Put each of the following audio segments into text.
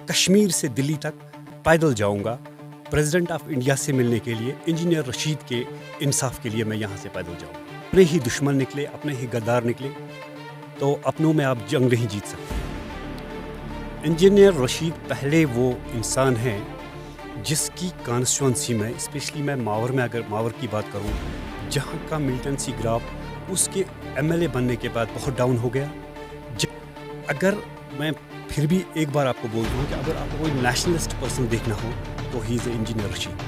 کشمیر سے دلی تک پیدل جاؤں گا پریزیڈنٹ آف انڈیا سے ملنے کے لیے. انجینئر رشید کے انصاف کے لیے میں یہاں سے پیدل جاؤں گا. اپنے ہی دشمن نکلے, اپنے ہی غدار نکلے تو اپنوں میں آپ جنگ نہیں جیت سکتے. انجینئر رشید پہلے وہ انسان ہیں جس کی کانسٹیچوئنسی میں, اسپیشلی میں اگر ماور کی بات کروں, جہاں کا ملٹنسی گراف اس کے ایم ایل اے بننے کے بعد بہت ڈاؤن ہو گیا. اگر میں پھر بھی ایک بار آپ کو بول دوں کہ اگر آپ کو کوئی نیشنلسٹ پرسن دیکھنا ہو تو ہی از اے انجینئر رشید.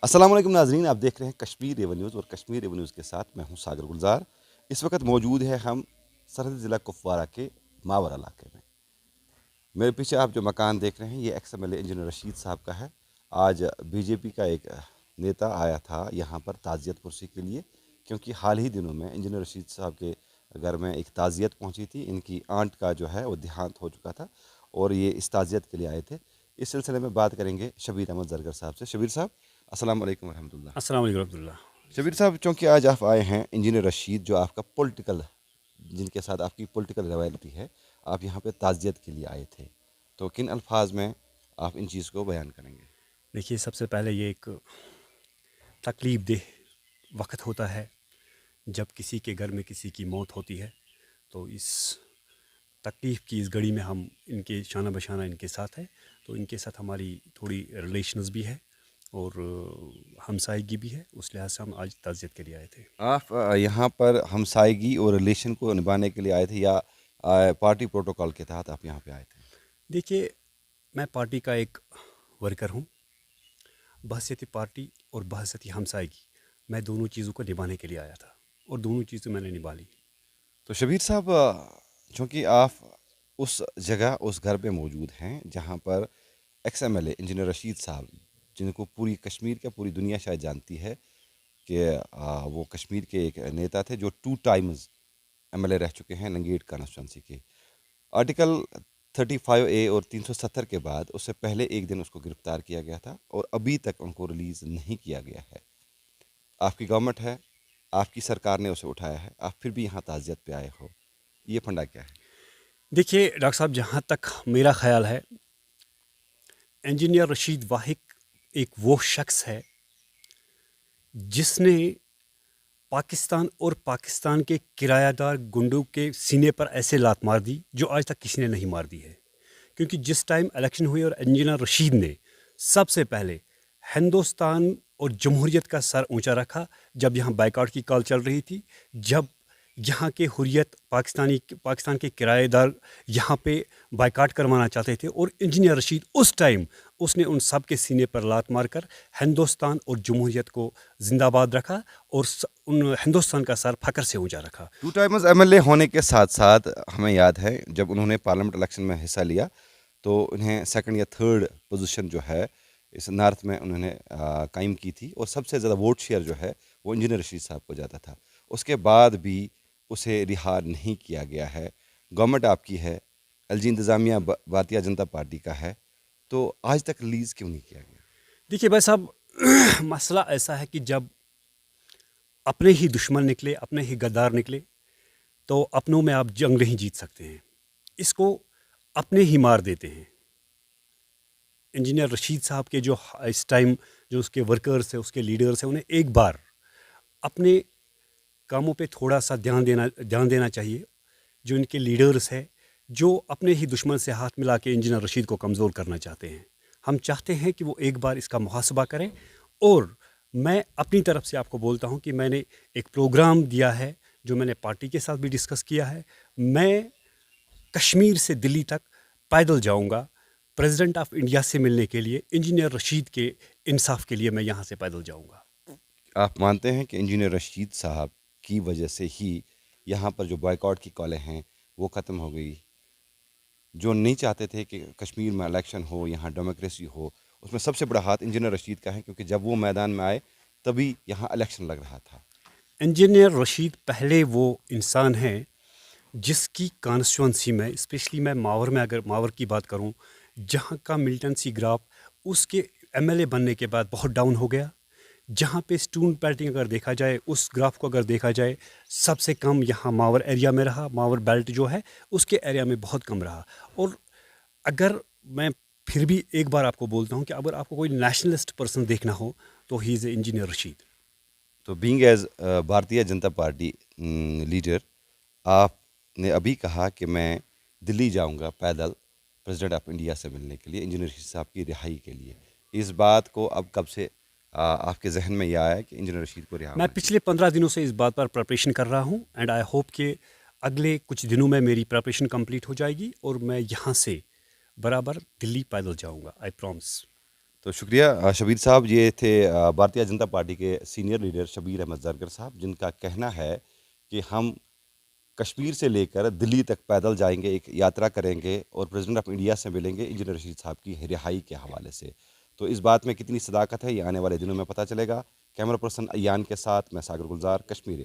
السلام علیکم ناظرین, آپ دیکھ رہے ہیں کشمیر ریون نیوز اور کشمیر ریون نیوز کے ساتھ میں ہوں ساگر گلزار. اس وقت موجود ہے ہم سرحدی ضلع کپوارہ کے ماور علاقے میں. میرے پیچھے آپ جو مکان دیکھ رہے ہیں یہ ex M L A engineer Rashid صاحب کا ہے. آج بی جے پی کا ایک نیتا آیا تھا یہاں پر تعزیت پرسی کے لیے, کیونکہ حال ہی دنوں میں انجینئر رشید صاحب کے گھر میں ایک تعزیت پہنچی تھی. ان کی آنٹ کا جو ہے وہ دیہانت ہو چکا تھا اور یہ اس تعزیت کے لیے آئے تھے. اس سلسلے میں بات کریں گے شبیر احمد زرگر صاحب سے. شبیر صاحب السلام علیکم ورحمۃ اللہ. السلام علیکم ورحمۃ اللہ. شبیر صاحب, چونکہ آج آپ آئے ہیں انجینئر رشید جو آپ کا پولیٹیکل, جن کے ساتھ آپ کی پولیٹیکل روایتی ہے, آپ یہاں پہ تعزیت کے لیے آئے تھے, تو کن الفاظ میں آپ ان چیز کو بیان کریں گے؟ دیکھیے, سب سے پہلے یہ ایک تکلیف دہ وقت ہوتا ہے جب کسی کے گھر میں کسی کی موت ہوتی ہے. تو اس تکلیف کی اس گھڑی میں ہم ان کے شانہ بشانہ ان کے ساتھ ہیں. تو ان کے ساتھ ہماری تھوڑی ریلیشنز بھی ہے اور ہمسائیگی بھی ہے. اس لحاظ سے ہم آج تعزیت کے لیے آئے تھے. آپ یہاں پر ہمسائیگی اور ریلیشن کو نبھانے کے لیے آئے تھے یا پارٹی پروٹوکول کے تحت آپ یہاں پہ آئے تھے؟ دیکھیے, میں پارٹی کا ایک ورکر ہوں. بحثیت پارٹی اور بحثیت ہمسائیگی, میں دونوں چیزوں کو نبھانے کے لیے آیا تھا اور دونوں چیزیں میں نے نبھا لی. تو شبیر صاحب, چونکہ آپ اس جگہ اس گھر پہ موجود ہیں جہاں پر ex M L A engineer Rashid صاحب, جن کو پوری کشمیر کا پوری دنیا شاید جانتی ہے کہ وہ کشمیر کے ایک نیتا تھے جو 2 ٹائمز ایم ایل اے رہ چکے ہیں لنگیٹ کانسٹیچوئنسی کے. آرٹیکل 35A اور 370 کے بعد اس سے پہلے ایک دن اس کو گرفتار کیا گیا تھا اور ابھی تک ان کو ریلیز نہیں کیا گیا ہے. آپ کی گورنمنٹ ہے, آپ کی سرکار نے اسے اٹھایا ہے, آپ پھر بھی یہاں تعزیت پہ آئے ہو, یہ پھنڈا کیا ہے؟ دیکھیے ڈاکٹر صاحب, جہاں تک میرا خیال ہے, انجینئر رشید واحد ایک وہ شخص ہے جس نے پاکستان اور پاکستان کے کرایہ دار گنڈوں کے سینے پر ایسے لات مار دی جو آج تک کسی نے نہیں مار دی ہے. کیونکہ جس ٹائم الیکشن ہوئی اور انجینئر رشید نے سب سے پہلے ہندوستان اور جمہوریت کا سر اونچا رکھا, جب یہاں بائیکاٹ کی کال چل رہی تھی, جب یہاں کے حریت پاکستان کے کرایہ دار یہاں پہ بائیکاٹ کروانا چاہتے تھے, اور انجینئر رشید اس ٹائم اس نے ان سب کے سینے پر لات مار کر ہندوستان اور جمہوریت کو زندہ باد رکھا اور ہندوستان کا سر فخر سے اونچا رکھا. 2 ٹائمز ایم ایل اے ہونے کے ساتھ ساتھ ہمیں یاد ہے جب انہوں نے پارلیمنٹ الیکشن میں حصہ لیا تو انہیں 2nd یا 3rd پوزیشن جو ہے اس نارتھ میں انہوں نے قائم کی تھی, اور سب سے زیادہ ووٹ شیئر جو ہے وہ انجینئر رشید صاحب کو جاتا تھا. اس کے بعد بھی اسے رہا نہیں کیا گیا ہے. گورنمنٹ آپ کی ہے, ایل جی انتظامیہ بھارتیہ جنتا پارٹی کا ہے, تو آج تک ریلیز کیوں نہیں کیا گیا؟ دیکھیے بھائی صاحب, مسئلہ ایسا ہے کہ جب اپنے ہی دشمن نکلے, اپنے ہی غدار نکلے تو اپنوں میں آپ جنگ نہیں جیت سکتے ہیں. اس کو اپنے ہی مار دیتے ہیں. انجینئر رشید صاحب کے جو اس ٹائم جو اس کے ورکرز ہیں, اس کے لیڈرز ہیں, انہیں ایک بار اپنے کاموں پہ تھوڑا سا دھیان دینا چاہیے. جو ان کے لیڈرز ہیں جو اپنے ہی دشمن سے ہاتھ ملا کے انجینئر رشید کو کمزور کرنا چاہتے ہیں, ہم چاہتے ہیں کہ وہ ایک بار اس کا محاسبہ کریں. اور میں اپنی طرف سے آپ کو بولتا ہوں کہ میں نے ایک پروگرام دیا ہے جو میں نے پارٹی کے ساتھ بھی ڈسکس کیا ہے. میں کشمیر سے دلی تک پیدل جاؤں گا پریزیڈنٹ آف انڈیا سے ملنے کے لیے. انجینئر رشید کے انصاف کے لیے میں یہاں سے پیدل جاؤں گا. آپ مانتے ہیں کہ انجینئر رشید صاحب کی وجہ سے ہی یہاں پر جو بائیکاٹ کی کالیں ہیں وہ ختم ہو گئی؟ جو نہیں چاہتے تھے کہ کشمیر میں الیکشن ہو, یہاں ڈیموکریسی ہو, اس میں سب سے بڑا ہاتھ انجینئر رشید کا ہے, کیونکہ جب وہ میدان میں آئے تبھی یہاں الیکشن لگ رہا تھا. انجینئر رشید پہلے وہ انسان ہیں جس کی کانسٹیچوئنسی میں اسپیشلی میں ماور میں اگر ماور کی بات کروں جہاں کا ملٹنسی گراف اس کے ایم ایل اے بننے کے بعد بہت ڈاؤن ہو گیا. جہاں پہ اسٹون بیلٹنگ اگر دیکھا جائے اس گراف کو اگر دیکھا جائے سب سے کم یہاں ماور ایریا میں رہا. ماور بیلٹ جو ہے اس کے ایریا میں بہت کم رہا. اور اگر میں پھر بھی ایک بار آپ کو بولتا ہوں کہ اگر آپ کو کوئی نیشنلسٹ پرسن دیکھنا ہو تو ہی از اے انجینئر رشید. تو being as Bharatiya Janata party leader, آپ نے ابھی کہا کہ میں دلی جاؤں گا پیدل پریزیڈنٹ آف انڈیا سے ملنے کے لیے، انجینئر رشید صاحب کی رہائی کے لیے. اس بات کو اب کب سے آپ کے ذہن میں یہ آیا کہ انجینئر رشید کو رہا میں ہونا پچھلے 15 دنوں سے اس بات پر پریپریشن کر رہا ہوں اینڈ آئی ہوپ کہ اگلے کچھ دنوں میں میری پریپریشن کمپلیٹ ہو جائے گی اور میں یہاں سے برابر دلی پیدل جاؤں گا. I promise. تو شکریہ شبیر صاحب. یہ تھے بھارتیہ جنتا پارٹی کے سینئر لیڈر شبیر احمد زرگر صاحب، جن کا کہنا ہے کہ ہم کشمیر سے لے کر دلی تک پیدل جائیں گے، ایک یاترا کریں گے اور پریزیڈنٹ آف انڈیا سے ملیں گے انجینئر رشید صاحب کی رہائی کے حوالے سے. تو اس بات میں کتنی صداقت ہے یہ آنے والے دنوں میں پتہ چلے گا. کیمرہ پرسن ایان کے ساتھ میں ساگر گلزار، کشمیر.